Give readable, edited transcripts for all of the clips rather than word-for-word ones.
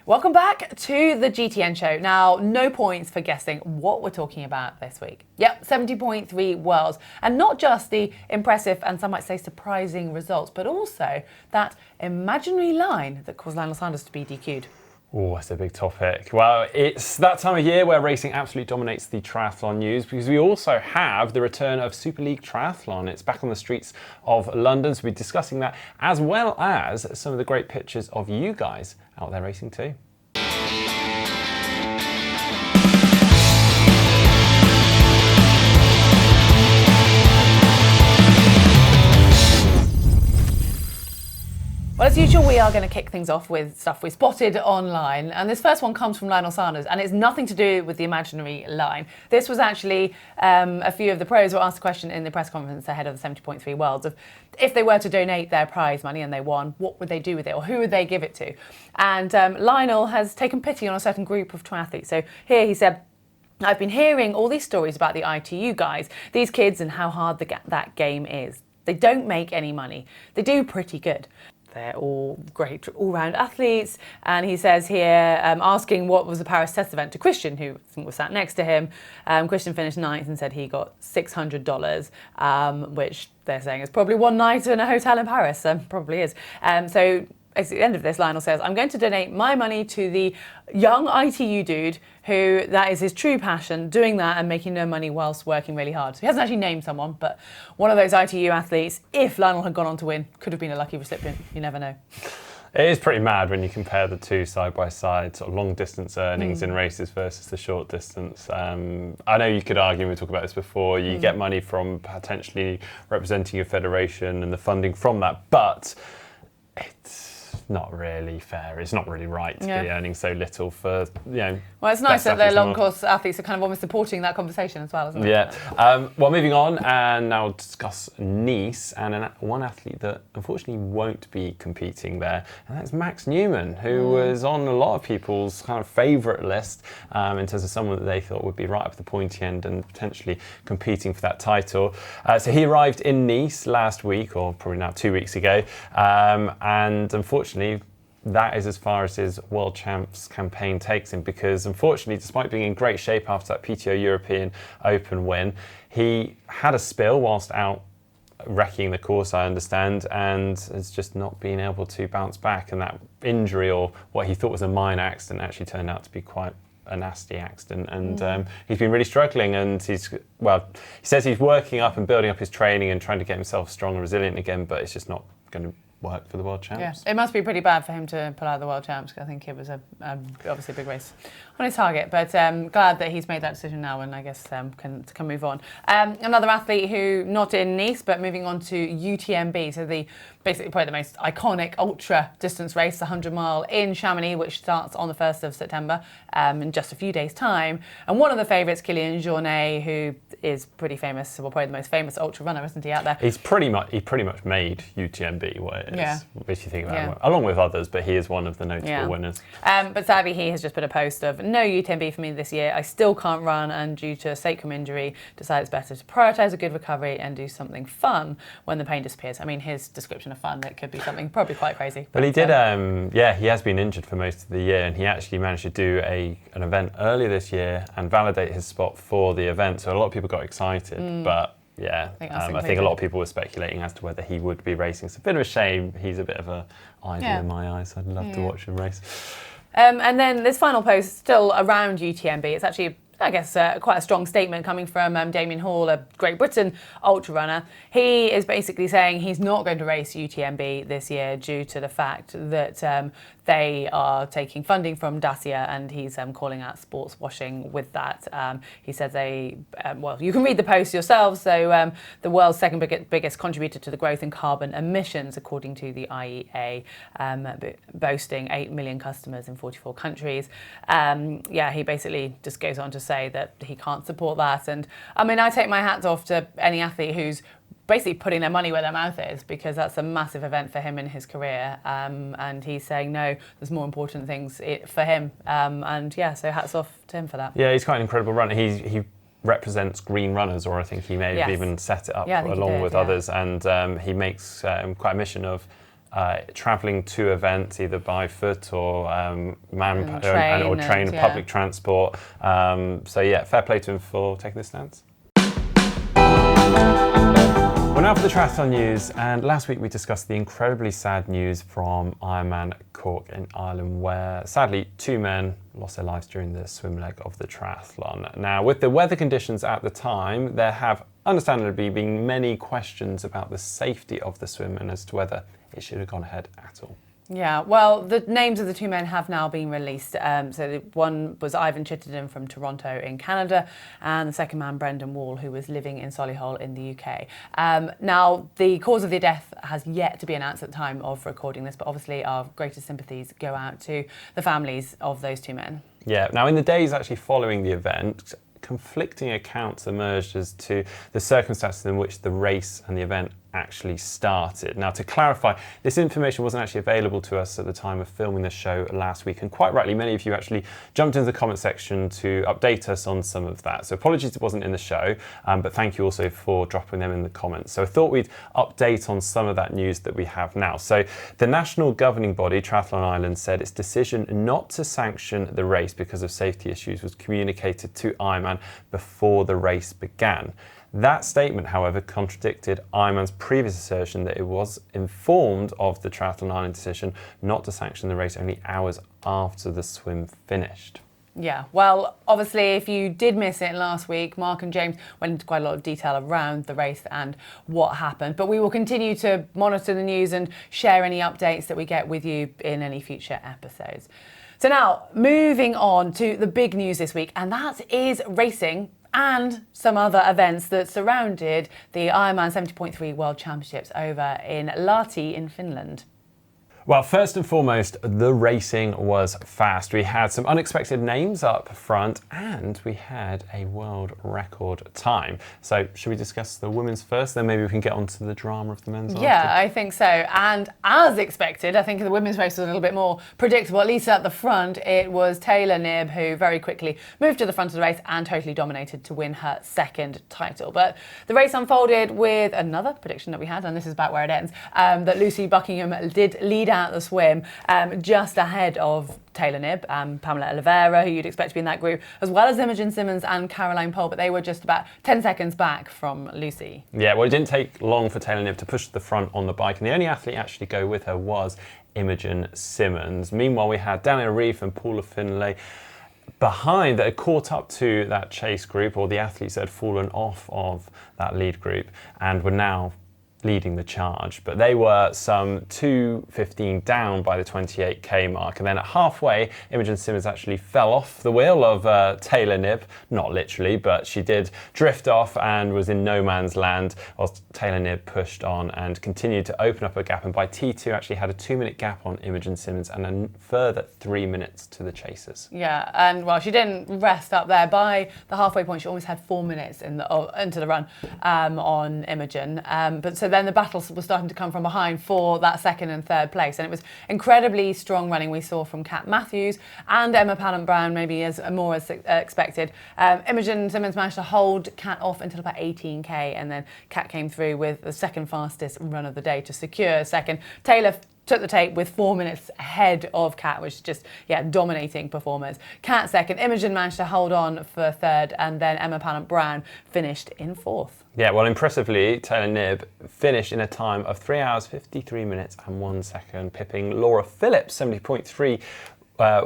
Welcome back to the GTN Show. Now, no points for guessing what we're talking about this week. Yep, 70.3 worlds. And not just the impressive and some might say surprising results, but also that imaginary line that caused Lionel Sanders to be DQ'd. Oh, that's a big topic. Well, it's that time of year where racing absolutely dominates the triathlon news because we also have the return of Superleague Traithlon. It's back on the streets of London, so we'll be discussing that as well as some of the great pictures of you guys out there racing too. Well, as usual, we are going to kick things off with stuff we spotted online. And this first one comes from Lionel Sanders, and it's nothing to do with the imaginary line. This was actually a few of the pros were asked a question in the press conference ahead of the 70.3 Worlds of if they were to donate their prize money and they won, what would they do with it, or who would they give it to? And Lionel has taken pity on a certain group of triathletes. So here he said, I've been hearing all these stories about the ITU guys, these kids and how hard that game is. They don't make any money. They do pretty good. They're all great all-round athletes. And he says here, asking what was the Paris test event to Christian, who I think was sat next to him. Christian finished 9th and said he got $600, which they're saying is probably one night in a hotel in Paris. Probably is. So at the end of this, Lionel says, I'm going to donate my money to the young ITU dude who that is his true passion, doing that and making no money whilst working really hard. So he hasn't actually named someone, but one of those ITU athletes, if Lionel had gone on to win, could have been a lucky recipient. You never know. It is pretty mad when you compare the two side by side, sort of long distance earnings in races versus the short distance. I know you could argue, we talked about this before, you get money from potentially representing your federation and the funding from that, but it's not really fair. It's not really right to be earning so little for, Well, it's nice that the long course athletes are kind of almost supporting that conversation as well, isn't it? Yeah. Well, moving on, and now we'll discuss Nice and one athlete that unfortunately won't be competing there, and that's Max Newman, who was on a lot of people's kind of favourite list in terms of someone that they thought would be right up the pointy end and potentially competing for that title. So he arrived in Nice last week, or probably now 2 weeks ago, and unfortunately that is as far as his World Champs campaign takes him, because unfortunately, despite being in great shape after that PTO European Open win, he had a spill whilst out wrecking the course, I understand, and has just not been able to bounce back, and that injury, or what he thought was a minor accident, actually turned out to be quite a nasty accident, and he's been really struggling, and he says he's working up and building up his training and trying to get himself strong and resilient again, but it's just not going to work for the World Champs. Yeah, it must be pretty bad for him to pull out of the World Champs, because I think it was obviously a big race on his target, but glad that he's made that decision now, and I guess can move on. Another athlete who not in Nice but moving on to UTMB, so basically probably the most iconic ultra distance race, the 100-mile in Chamonix, which starts on the 1st of September in just a few days' time. And one of the favourites, Kylian Jornet, who is pretty famous, well, probably the most famous ultra runner, isn't he, out there? He pretty much made UTMB what it is, if you think about it, along with others, but he is one of the notable winners. But sadly, he has just put a post of, no UTMB for me this year, I still can't run, and due to a sacrum injury, decided it's better to prioritise a good recovery and do something fun when the pain disappears. I mean, his description of fun, it could be something probably quite crazy. But he did, he has been injured for most of the year, and he actually managed to do an event earlier this year and validate his spot for the event. So a lot of people got excited, but I think a lot of people were speculating as to whether he would be racing. It's a bit of a shame. He's a bit of an idol in my eyes. I'd love to watch him race. And then this final post, still around UTMB, it's actually, I guess, quite a strong statement coming from Damien Hall, a Great Britain ultra runner. He is basically saying he's not going to race UTMB this year due to the fact that they are taking funding from Dacia, and he's calling out sports washing with that. He says you can read the post yourselves. So the world's second biggest contributor to the growth in carbon emissions, according to the IEA, boasting 8 million customers in 44 countries. He basically just goes on to say that he can't support that. And I mean, I take my hats off to any athlete who's basically putting their money where their mouth is, because that's a massive event for him in his career. And he's saying, no, there's more important things for him. So hats off to him for that. Yeah, he's quite an incredible runner. He represents Green Runners, or I think he may have even set it up along with others. And he makes quite a mission of travelling to events either by foot or train, public transport. So yeah, fair play to him for taking this stance. Well, now for the triathlon news, and last week we discussed the incredibly sad news from Ironman Cork in Ireland, where sadly 2 men lost their lives during the swim leg of the triathlon. Now, with the weather conditions at the time, there have understandably been many questions about the safety of the swim and as to whether it should have gone ahead at all. Yeah, well, the names of the 2 men have now been released. So one was Ivan Chittenden from Toronto in Canada, and the second man, Brendan Wall, who was living in Solihull in the UK. Now, the cause of the death has yet to be announced at the time of recording this, but obviously our greatest sympathies go out to the families of those 2 men. Yeah, now in the days actually following the event, conflicting accounts emerged as to the circumstances in which the race and the event actually started. Now, to clarify, this information wasn't actually available to us at the time of filming the show last week, and quite rightly, many of you actually jumped into the comment section to update us on some of that. So apologies it wasn't in the show, but thank you also for dropping them in the comments. So I thought we'd update on some of that news that we have now. So the national governing body, Triathlon Ireland, said its decision not to sanction the race because of safety issues was communicated to Ironman before the race began. That statement, however, contradicted Ironman's previous assertion that it was informed of the Triathlon Ireland decision not to sanction the race only hours after the swim finished. Yeah, well, obviously, if you did miss it last week, Mark and James went into quite a lot of detail around the race and what happened. But we will continue to monitor the news and share any updates that we get with you in any future episodes. So now, moving on to the big news this week, and that is racing and some other events that surrounded the Ironman 70.3 World Championships over in Lahti in Finland. Well, first and foremost, the racing was fast. We had some unexpected names up front and we had a world record time. So should we discuss the women's first, then maybe we can get on to the drama of the men's after? Yeah, I think so. And as expected, I think the women's race was a little bit more predictable. At least at the front, it was Taylor Knibb who very quickly moved to the front of the race and totally dominated to win her 2nd title. But the race unfolded with another prediction that we had, and this is about where it ends, that Lucy Buckingham did lead out the swim just ahead of Taylor Knibb, Pamela Oliveira, who you'd expect to be in that group, as well as Imogen Simmons and Caroline Pohl, but they were just about 10 seconds back from Lucy. Yeah, well, it didn't take long for Taylor Knibb to push to the front on the bike, and the only athlete actually go with her was Imogen Simmons. Meanwhile, we had Daniel Reeve and Paula Finlay behind that had caught up to that chase group, or the athletes that had fallen off of that lead group and were now leading the charge, but they were some 2:15 down by the 28k mark, and then at halfway Imogen Simmons actually fell off the wheel of Taylor Knibb, not literally, but she did drift off and was in no man's land whilst Taylor Knibb pushed on and continued to open up a gap, and by T2 actually had a 2-minute gap on Imogen Simmons and a further 3 minutes to the chasers. Yeah, and well, she didn't rest up there. By the halfway point, she almost had 4 minutes into the run on Imogen, but so then the battles were starting to come from behind for that 2nd and 3rd place, and it was incredibly strong running we saw from Kat Matthews and Emma Pallant-Brown, maybe as expected. Imogen Simmons managed to hold Kat off until about 18k, and then Kat came through with the 2nd fastest run of the day to secure 2nd. Taylor took the tape with 4 minutes ahead of Kat, which is just, dominating performance. Kat 2nd, Imogen managed to hold on for 3rd, and then Emma Pallant-Brown finished in 4th. Yeah, well, impressively, Taylor Knibb finished in a time of 3 hours, 53 minutes and 1 second, pipping Laura Phillips' 70.3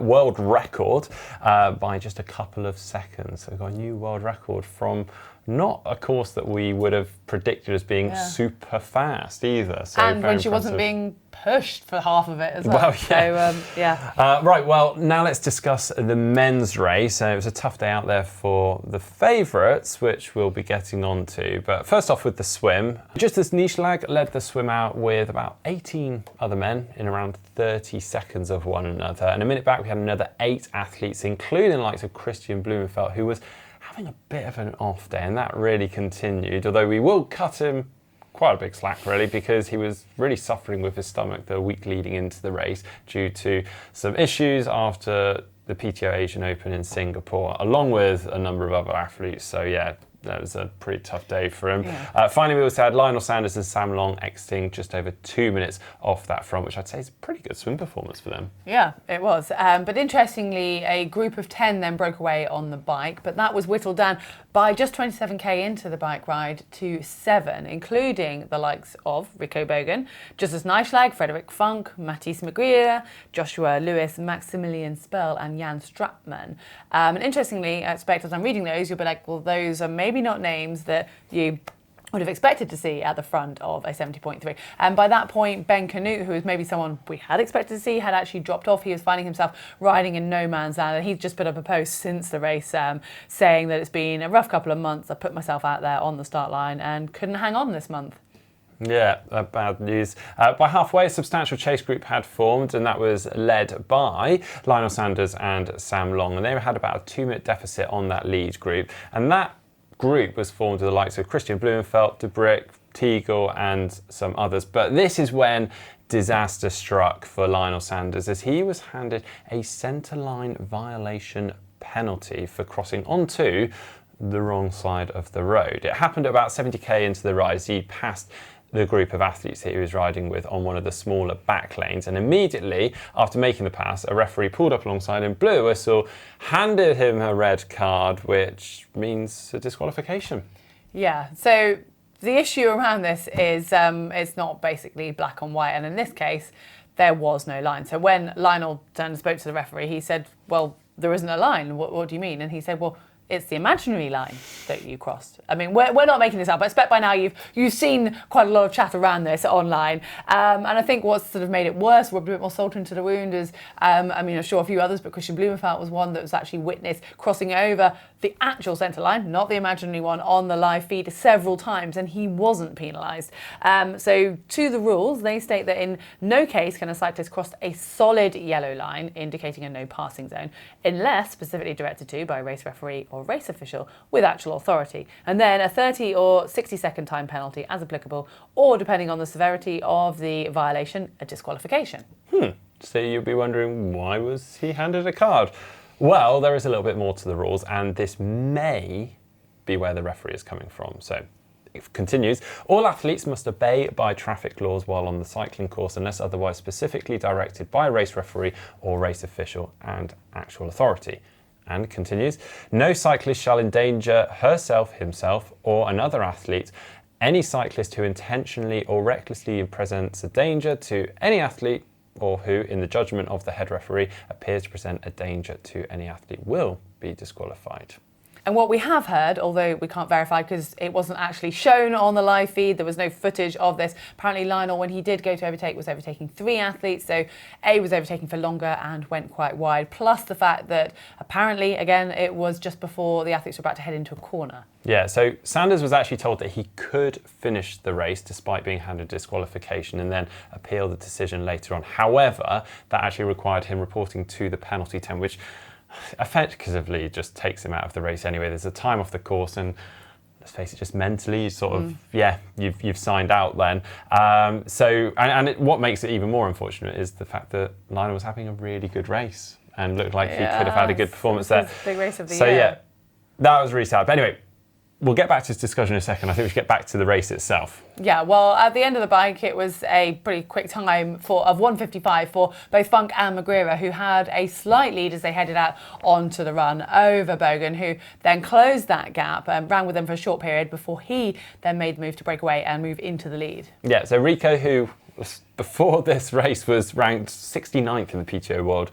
world record by just a couple of seconds. So we got a new world record from not a course that we would have predicted as being super fast either. So and when she wasn't being pushed for half of it as well. Well, yeah. So, right, well, now let's discuss the men's race. It was a tough day out there for the favourites, which we'll be getting on to. But first off with the swim. Justus Nieschlag led the swim out with about 18 other men in around 30 seconds of one another. And a minute back, we had another 8 athletes, including the likes of Christian Blumenfeld, who was having a bit of an off day, and that really continued, although we will cut him quite a big slack really, because he was really suffering with his stomach the week leading into the race due to some issues after the PTO Asian Open in Singapore, along with a number of other athletes. So yeah, that was a pretty tough day for him. Yeah. Finally, we also had Lionel Sanders and Sam Long exiting just over 2 minutes off that front, which I'd say is a pretty good swim performance for them. Yeah, it was. But interestingly, a group of 10 then broke away on the bike, but that was whittled down by just 27k into the bike ride to 7, including the likes of Rico Bogan, Justus Nyslag, Frederik Funk, Mathies Magrier, Joshua Lewis, Maximilian Spell, and Jan Strapman. And interestingly, I expect as I'm reading those, you'll be like, well, those are maybe not names that you would have expected to see at the front of a 70.3. And by that point, Ben Canute, who was maybe someone we had expected to see, had actually dropped off. He was finding himself riding in no man's land. And he's just put up a post since the race saying that it's been a rough couple of months. I put myself out there on the start line and couldn't hang on this month. Yeah, bad news. By halfway, a substantial chase group had formed, and that was led by Lionel Sanders and Sam Long. And they had about a 2-minute deficit on that lead group. And that group was formed with the likes of Christian Blumenfeld, De Brick, Teagle, and some others. But this is when disaster struck for Lionel Sanders, as he was handed a centreline violation penalty for crossing onto the wrong side of the road. It happened about 70k into the rise. He passed the group of athletes that he was riding with on one of the smaller back lanes, and immediately after making the pass, a referee pulled up alongside him, blew a whistle, handed him a red card, which means a disqualification. Yeah, so the issue around this is it's not basically black on white, and in this case there was no line. So when Lionel turned and spoke to the referee, he said, well, there isn't a line, what do you mean? And he said, well, it's the imaginary line that you crossed. I mean, we're not making this up. I expect by now you've seen quite a lot of chat around this online. And I think what's sort of made it worse, rubbed a bit more salt into the wound is, I mean, I'm sure a few others, but Christian Blumenfeld was one that was actually witnessed crossing over the actual centre line, not the imaginary one, on the live feed several times, and he wasn't penalised. So to the rules, they state that in no case can a cyclist cross a solid yellow line, indicating a no passing zone, unless specifically directed to by a race referee or race official with actual authority, and then a 30 or 60-second time penalty as applicable, or depending on the severity of the violation, a disqualification. So you'll be wondering, why was he handed a card? Well, there is a little bit more to the rules, and this may be where the referee is coming from. So it continues, all athletes must obey by traffic laws while on the cycling course unless otherwise specifically directed by a race referee or race official and actual authority. And continues, no cyclist shall endanger herself, himself, or another athlete. Any cyclist who intentionally or recklessly presents a danger to any athlete or who, in the judgment of the head referee, appears to present a danger to any athlete will be disqualified. And what we have heard, although we can't verify because it wasn't actually shown on the live feed, there was no footage of this. Apparently Lionel, when he did go to overtake, was overtaking 3 athletes. So A was overtaking for longer and went quite wide. Plus the fact that apparently, again, it was just before the athletes were about to head into a corner. Yeah, so Sanders was actually told that he could finish the race despite being handed disqualification and then appeal the decision later on. However, that actually required him reporting to the penalty tent, which effectively just takes him out of the race anyway. There's a time off the course, and let's face it, just mentally, you sort of, you've signed out then. What makes it even more unfortunate is the fact that Lionel was having a really good race and looked like he could have had a good performance there. Big race of the year. So yeah, that was really sad. But anyway, we'll get back to this discussion in a second. I think we should get back to the race itself. Yeah, well, at the end of the bike, it was a pretty quick time of 1:55 for both Funk and Magrier, who had a slight lead as they headed out onto the run over Bogan, who then closed that gap and ran with them for a short period before he then made the move to break away and move into the lead. Yeah, so Rico, who before this race was ranked 69th in the PTO World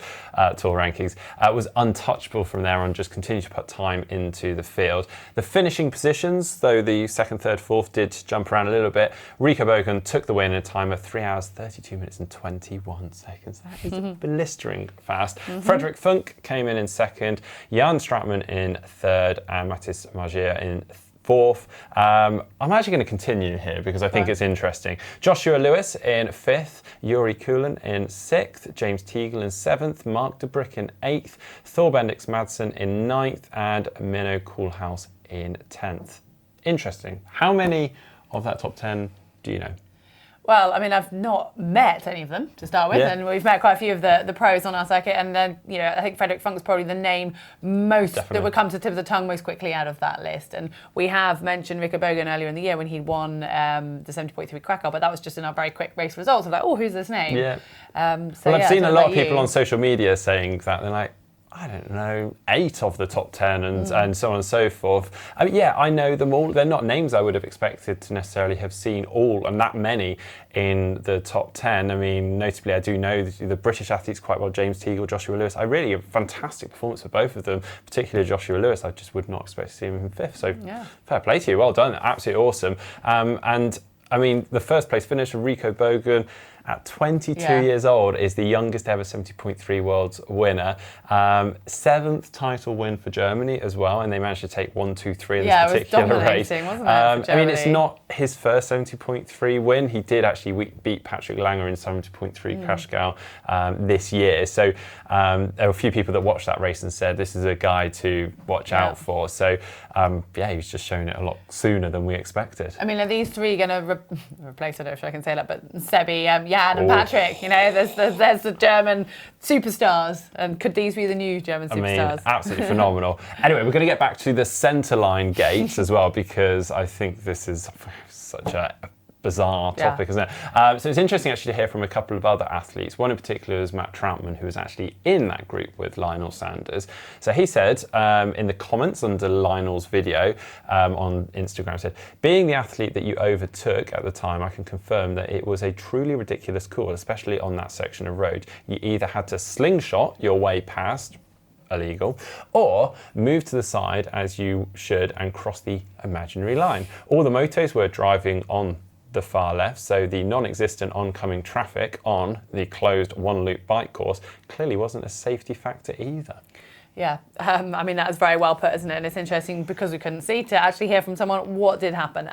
Tour rankings, was untouchable from there on, just continued to put time into the field. The finishing positions, though the 2nd, 3rd, 4th did jump around a little bit, Rico Bogan took the win in a time of 3 hours, 32 minutes and 21 seconds. That is blistering fast. Frederik Funk came in 2nd, Jan Strapman in 3rd, and Mathies Magrier in 4th. I'm actually going to continue here because I think it's interesting. Joshua Lewis in 5th, Yuri Kulin in 6th, James Teagle in 7th, Mark De Brick in 8th, Thor Bendix Madsen in 9th, and Minno Koolhaas in 10th. Interesting. How many of that top 10 do you know? Well, I mean, I've not met any of them to start with, and we've met quite a few of the pros on our circuit, and then, you know, I think Frederick Funk's probably the name that would come to the tip of the tongue most quickly out of that list. And we have mentioned Rico Bogan earlier in the year when he won the 70.3 Krakow, but that was just in our very quick race results of like, oh, who's this name? Yeah. So I've seen a lot of people on social media saying that. They're like, I don't know, 8 of the top 10 and so on and so forth. I mean, yeah, I know them all. They're not names I would have expected to necessarily have seen all and that many in the top 10. I mean, notably, I do know the British athletes quite well, James Teagle, Joshua Lewis. I really a fantastic performance for both of them, particularly Joshua Lewis. I just would not expect to see him in 5th. So fair play to you. Well done. Absolutely awesome. And I mean, the first place finish of Rico Bogan at 22 years old is the youngest ever 70.3 Worlds winner. 7th title win for Germany as well, and they managed to take 1, 2, 3 in this particular race. Wasn't it, I mean, it's not his first 70.3 win. He did actually beat Patrick Langer in 70.3 Krasgau this year. So there were a few people that watched that race and said this is a guy to watch out for. So he was just showing it a lot sooner than we expected. I mean, are these three going to replace, I don't know if I can say that, but Sebi, Jan and Patrick, you know, there's the German superstars, and could these be the new German superstars? I mean, absolutely phenomenal. Anyway, we're going to get back to the centerline gates as well, because I think this is such a bizarre topic, isn't it? So it's interesting actually to hear from a couple of other athletes. One in particular is Matt Troutman, who was actually in that group with Lionel Sanders. So he said in the comments under Lionel's video on Instagram, said, being the athlete that you overtook at the time, I can confirm that it was a truly ridiculous call, especially on that section of road. You either had to slingshot your way past, illegal, or move to the side as you should and cross the imaginary line. All the motos were driving on the far left, so the non-existent oncoming traffic on the closed one-loop bike course clearly wasn't a safety factor either. Yeah, I mean, that is very well put, isn't it? And it's interesting because we couldn't see to actually hear from someone what did happen.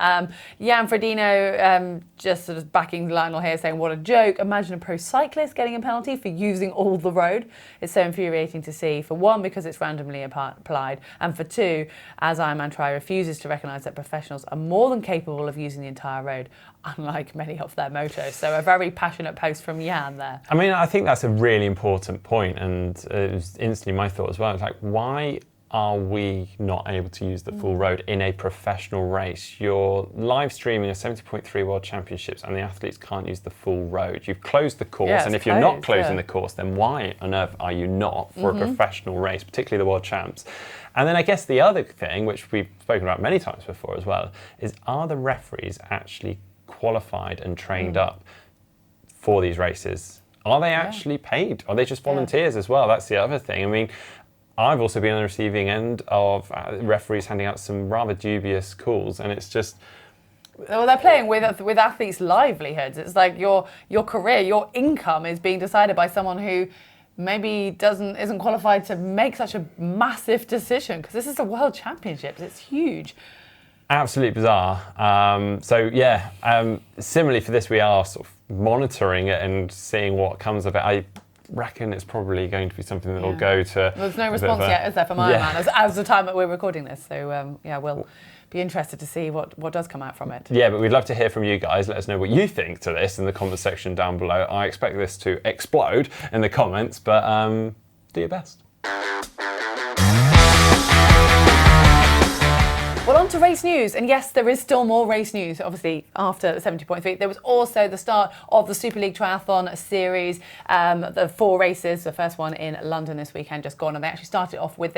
Jan Frodeno just sort of backing Lionel here, saying, what a joke. Imagine a pro cyclist getting a penalty for using all the road. It's so infuriating to see, for one, because it's randomly applied, and for two, as Ironman Tri refuses to recognise that professionals are more than capable of using the entire road, unlike many of their motos. So a very passionate post from Jan there. I mean, I think that's a really important point, and it was instantly my thought as well. It's like, why are we not able to use the full road in a professional race? You're live streaming a 70.3 World Championships and the athletes can't use the full road. You've closed the course, and if you're not closing the course, then why on earth are you not for a professional race, particularly the World Champs? And then I guess the other thing, which we've spoken about many times before as well, is are the referees actually qualified and trained up for these races? Are they actually paid? Are they just volunteers as well? That's the other thing. I mean, I've also been on the receiving end of referees handing out some rather dubious calls, and it's just... Well, they're playing with athletes' livelihoods. It's like your career, your income is being decided by someone who maybe isn't qualified to make such a massive decision, because this is the World Championships. It's huge. Absolutely bizarre. Similarly for this, we are sort of monitoring it and seeing what comes of it. I reckon it's probably going to be something that will go to... There's no response yet, is there, from Ironman as the time that we're recording this. So, we'll be interested to see what does come out from it. Yeah, but we'd love to hear from you guys. Let us know what you think to this in the comment section down below. I expect this to explode in the comments, but do your best. Well, on to race news. And yes, there is still more race news, obviously, after the 70.3. There was also the start of the Superleague Traithlon series, the 4 races, the first one in London this weekend just gone. And they actually started off with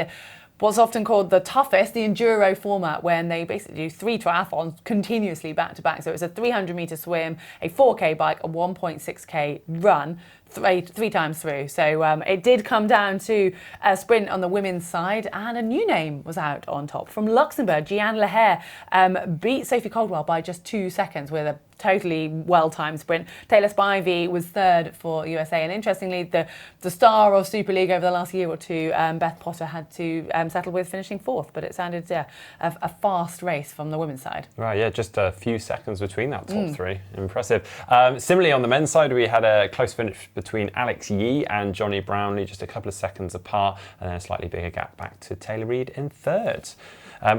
what's often called the toughest, the enduro format, when they basically do 3 triathlons continuously back to back. So it's a 300-metre swim, a 4K bike, a 1.6K run, three times through. So it did come down to a sprint on the women's side, and a new name was out on top. From Luxembourg, Jeanne Leher beat Sophie Caldwell by just 2 seconds with a totally well-timed sprint. Taylor Spivey was 3rd for USA, and interestingly, the star of Super League over the last year or two, Beth Potter, had to settle with finishing 4th, but it sounded a fast race from the women's side. Right, yeah, just a few seconds between that top 3. Impressive. Similarly, on the men's side, we had a close finish between Alex Yee and Johnny Brownlee, just a couple of seconds apart, and then a slightly bigger gap back to Taylor Reid in 3rd.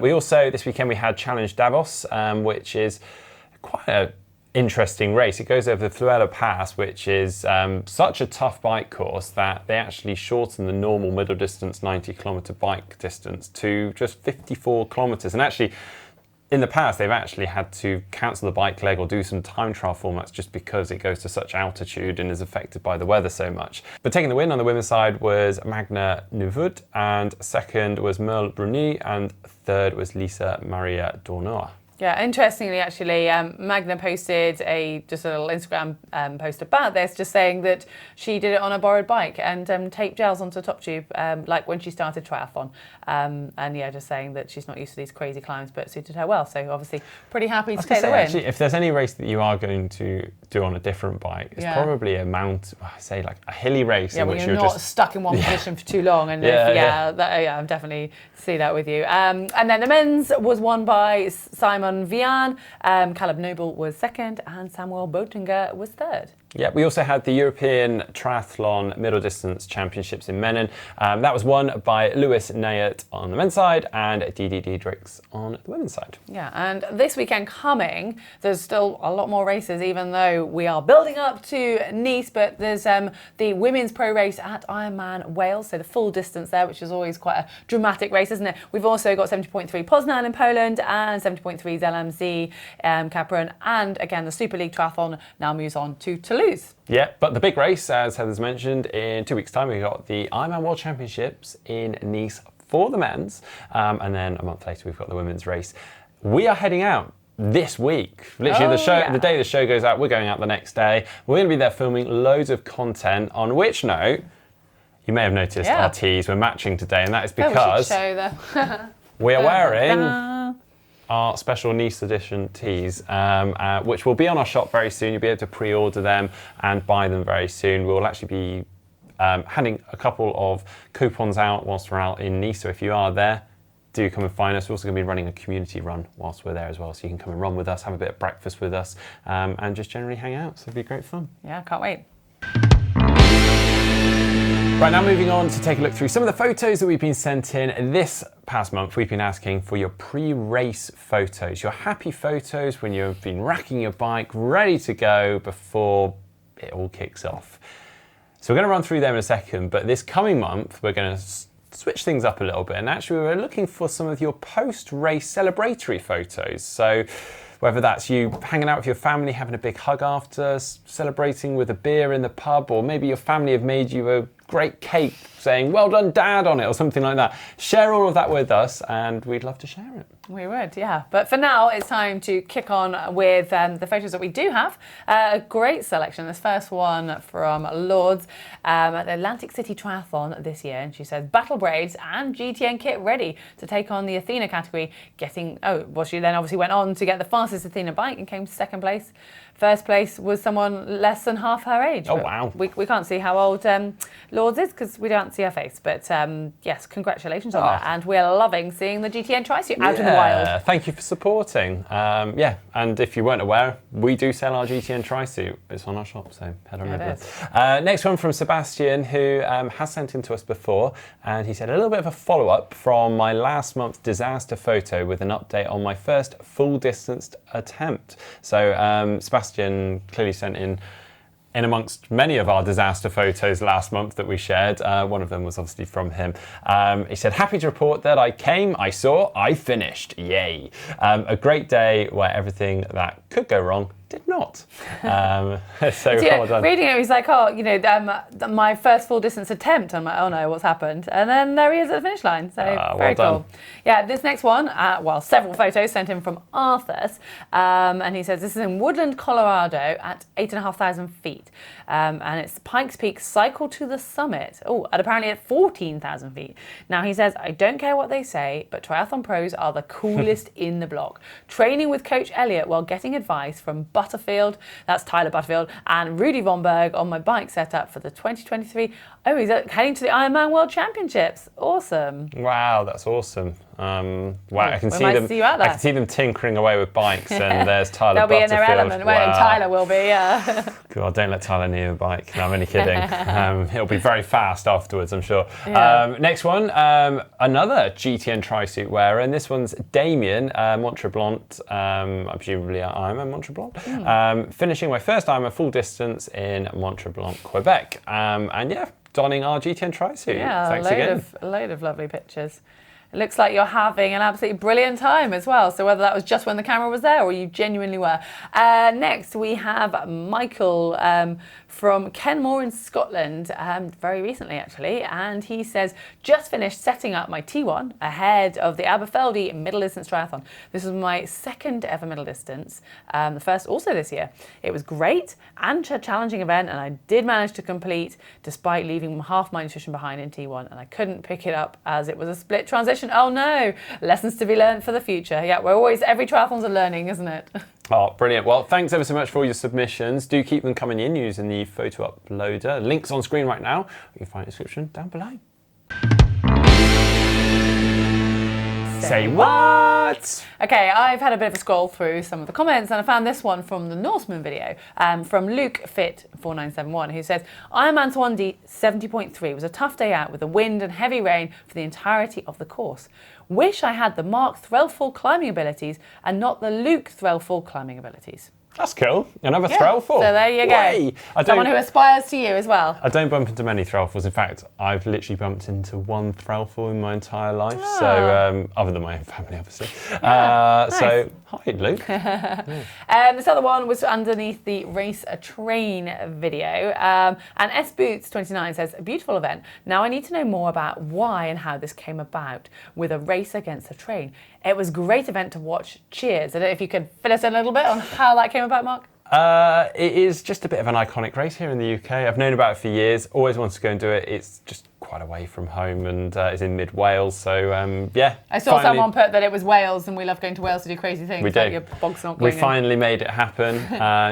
We also, this weekend, we had Challenge Davos, which is quite a interesting race. It goes over the Fluela Pass, which is such a tough bike course that they actually shorten the normal middle distance 90-kilometer bike distance to just 54 kilometers. And actually, in the past, they've actually had to cancel the bike leg or do some time trial formats just because it goes to such altitude and is affected by the weather so much. But taking the win on the women's side was Magna Nuvud, and second was Merle Bruni, and third was Lisa Maria Dornoa. Yeah, interestingly, actually, Magna posted just a little Instagram post about this, just saying that she did it on a borrowed bike and taped gels onto top tube, like when she started triathlon. And yeah, just saying that she's not used to these crazy climbs, but it suited her well. So obviously, pretty happy to take the win. Actually, if there's any race that you are going to do on a different bike, it's probably a like a hilly race in which you're not stuck in one position for too long. And I'm definitely see that with you. And then the men's was won by Simon Vian, Caleb Noble was second, and Samuel Boetinger was third. Yeah, we also had the European Triathlon Middle Distance Championships in Menin. That was won by Lewis Nayert on the men's side and Didi Diedrichs on the women's side. Yeah, and this weekend coming, there's still a lot more races, even though we are building up to Nice, but there's the women's pro race at Ironman Wales, so the full distance there, which is always quite a dramatic race, isn't it? We've also got 70.3 Poznan in Poland and 70.3 ZLMZ Kaprun, and again, the Superleague Traithlon now moves on to Toulouse. Yeah, but the big race, as Heather's mentioned, in 2 weeks' time, we've got the Ironman World Championships in Nice for the men's, and then a month later, we've got the women's race. We are heading out this week. Literally, the day the show goes out, we're going out the next day. We're going to be there filming loads of content, on which note, you may have noticed our tees were matching today, and that is because we are wearing our special Nice edition tees, which will be on our shop very soon. You'll be able to pre-order them and buy them very soon. We'll actually be handing a couple of coupons out whilst we're out in Nice, so if you are there, do come and find us. We're also going to be running a community run whilst we're there as well, so you can come and run with us, have a bit of breakfast with us, and just generally hang out, so it'll be great fun. Yeah, can't wait. Right, now moving on to take a look through some of the photos that we've been sent in this past month. We've been asking for your pre-race photos, your happy photos when you've been racking your bike, ready to go before it all kicks off. So we're going to run through them in a second, but this coming month, we're going to switch things up a little bit. And actually, we're looking for some of your post-race celebratory photos. So whether that's you hanging out with your family, having a big hug after, celebrating with a beer in the pub, or maybe your family have made you a great cake saying, "Well done, Dad," on it, or something like that. Share all of that with us, and we'd love to share it. We would, yeah. But for now, it's time to kick on with the photos that we do have. A great selection. This first one from Lourdes at the Atlantic City Triathlon this year. And she says, battle braids and GTN kit ready to take on the Athena category. She then obviously went on to get the fastest Athena bike and came second place. First place was someone less than half her age. Oh, wow. We can't see how old Lourdes is because we don't see her face. But yes, congratulations on that. And we're loving seeing the GTN tri-suit out in the wild. Thank you for supporting. And if you weren't aware, we do sell our GTN tri-suit. It's on our shop, so head on over there. Next one from Sebastian, who has sent in to us before. And he said, a little bit of a follow-up from my last month's disaster photo with an update on my first full-distance attempt. So Sebastian clearly sent in amongst many of our disaster photos last month that we shared. One of them was obviously from him. He said, happy to report that I came, I saw, I finished. Yay. A great day where everything that could go wrong did not. Well done. Reading it, he's like, my first full distance attempt. I'm like, oh no, what's happened? And then there he is at the finish line. So very cool. Yeah, this next one, several photos sent in from Arthur's. And he says, this is in Woodland, Colorado at 8,500 feet. And it's Pikes Peak Cycle to the Summit. And apparently at 14,000 feet. Now he says, I don't care what they say, but triathlon pros are the coolest in the block. Training with Coach Elliott while getting advice from Butterfield, that's Tyler Butterfield, and Rudy Von Berg on my bike setup for the 2023 Oh, he's heading to the Ironman World Championships. Awesome. Wow, that's awesome. Wow, I can we see might them. see you out there. I can see them tinkering away with bikes, and there's Tyler They'll be in Butterfield. their element. Well, Wow. Tyler will be, yeah. God, don't let Tyler near a bike. No, I'm only kidding. He'll be very fast afterwards, I'm sure. Yeah. Next one, another GTN tri-suit wearer, and this one's Damien Montreblanc, presumably Ironman Montreblanc, finishing my first Ironman full distance in Montreblanc, Quebec. And yeah, donning our GTN tri-suit. Yeah, Thanks again. a load of lovely pictures. It looks like you're having an absolutely brilliant time as well. So whether that was just when the camera was there or you genuinely were. Next, we have Michael from Kenmore in Scotland, very recently actually. And he says, just finished setting up my T1 ahead of the Aberfeldy middle distance triathlon. This was my second ever middle distance, the first also this year. It was great and a challenging event, and I did manage to complete despite leaving half my nutrition behind in T1, and I couldn't pick it up as it was a split transition. Oh no, lessons to be learned for the future. Yeah, every triathlon's a learning, isn't it? Oh, brilliant. Well, thanks ever so much for all your submissions. Do keep them coming in using the photo uploader. Links on screen right now. You can find the description down below. Say what? Okay, I've had a bit of a scroll through some of the comments and I found this one from the Norseman video from Luke Fit 4971 who says, Ironman 70.3 was a tough day out with the wind and heavy rain for the entirety of the course. Wish I had the Mark Threlfall climbing abilities and not the Luke Threlfall climbing abilities. That's cool. Another Threlfall. So there you go. Someone who aspires to you as well. I don't bump into many Threlfalls. In fact, I've literally bumped into one Threlfall in my entire life. So, other than my own family, obviously. Nice. So, hi, Luke. This other one was underneath the Race a Train video. And S Boots 29 says, a beautiful event. Now I need to know more about why and how this came about with a race against a train. It was a great event to watch. Cheers. I don't know if you could fill us in a little bit on how that came about, Mark. It is just a bit of an iconic race here in the UK. I've known about it for years, always wanted to go and do it. It's just quite away from home and it's in mid-Wales, so yeah. I saw someone put that it was Wales and we love going to Wales to do crazy things. We do. Like your bog snorkeling. We finally made it happen.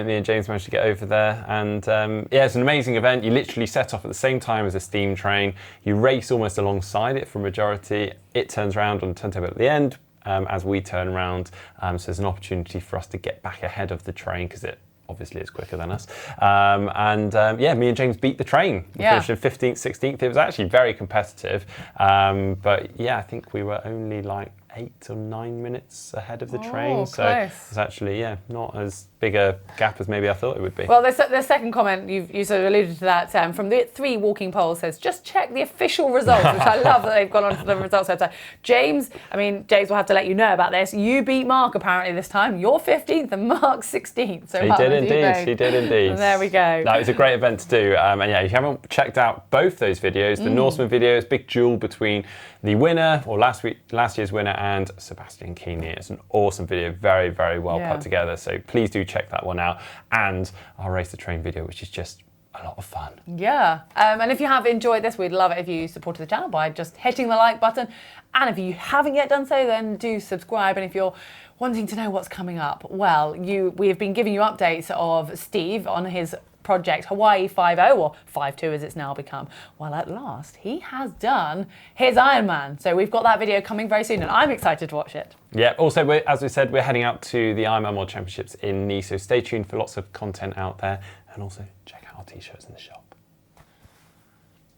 Me and James managed to get over there and yeah, it's an amazing event. You literally set off at the same time as a steam train. You race almost alongside it for majority. It turns around on the turntable at the end as we turn around. So there's an opportunity for us to get back ahead of the train because it obviously is quicker than us. Yeah, me and James beat the train. We finished in 15th, 16th. It was actually very competitive. But yeah, I think we were only like 8 or 9 minutes ahead of the train. So it's actually, yeah, not as big a gap as maybe I thought it would be. Well, the second comment, you sort of alluded to that, from the 3 Walking Polls says, just check the official results, which I love that they've gone onto the results website. James will have to let you know about this. You beat Mark apparently this time. You're 15th and Mark's 16th. So he did indeed. And there we go. No, it's a great event to do. And yeah, if you haven't checked out both those videos, the Norseman video is a big duel between the winner, or last year's winner, and Sebastian Keeney. It's an awesome video, very, very well put together. So please do check that one out. And our Race the Train video, which is just a lot of fun. Yeah. And if you have enjoyed this, we'd love it if you supported the channel by just hitting the like button. And if you haven't yet done so, then do subscribe. And if you're wanting to know what's coming up, well, we have been giving you updates of Steve on his project Hawaii 5.0 or 5.2 as it's now become. Well, at last he has done his Ironman, so we've got that video coming very soon and I'm excited to watch it. Yeah, also as we said, we're heading out to the Ironman World Championships in Nice, so stay tuned for lots of content out there and also check out our t-shirts in the shop.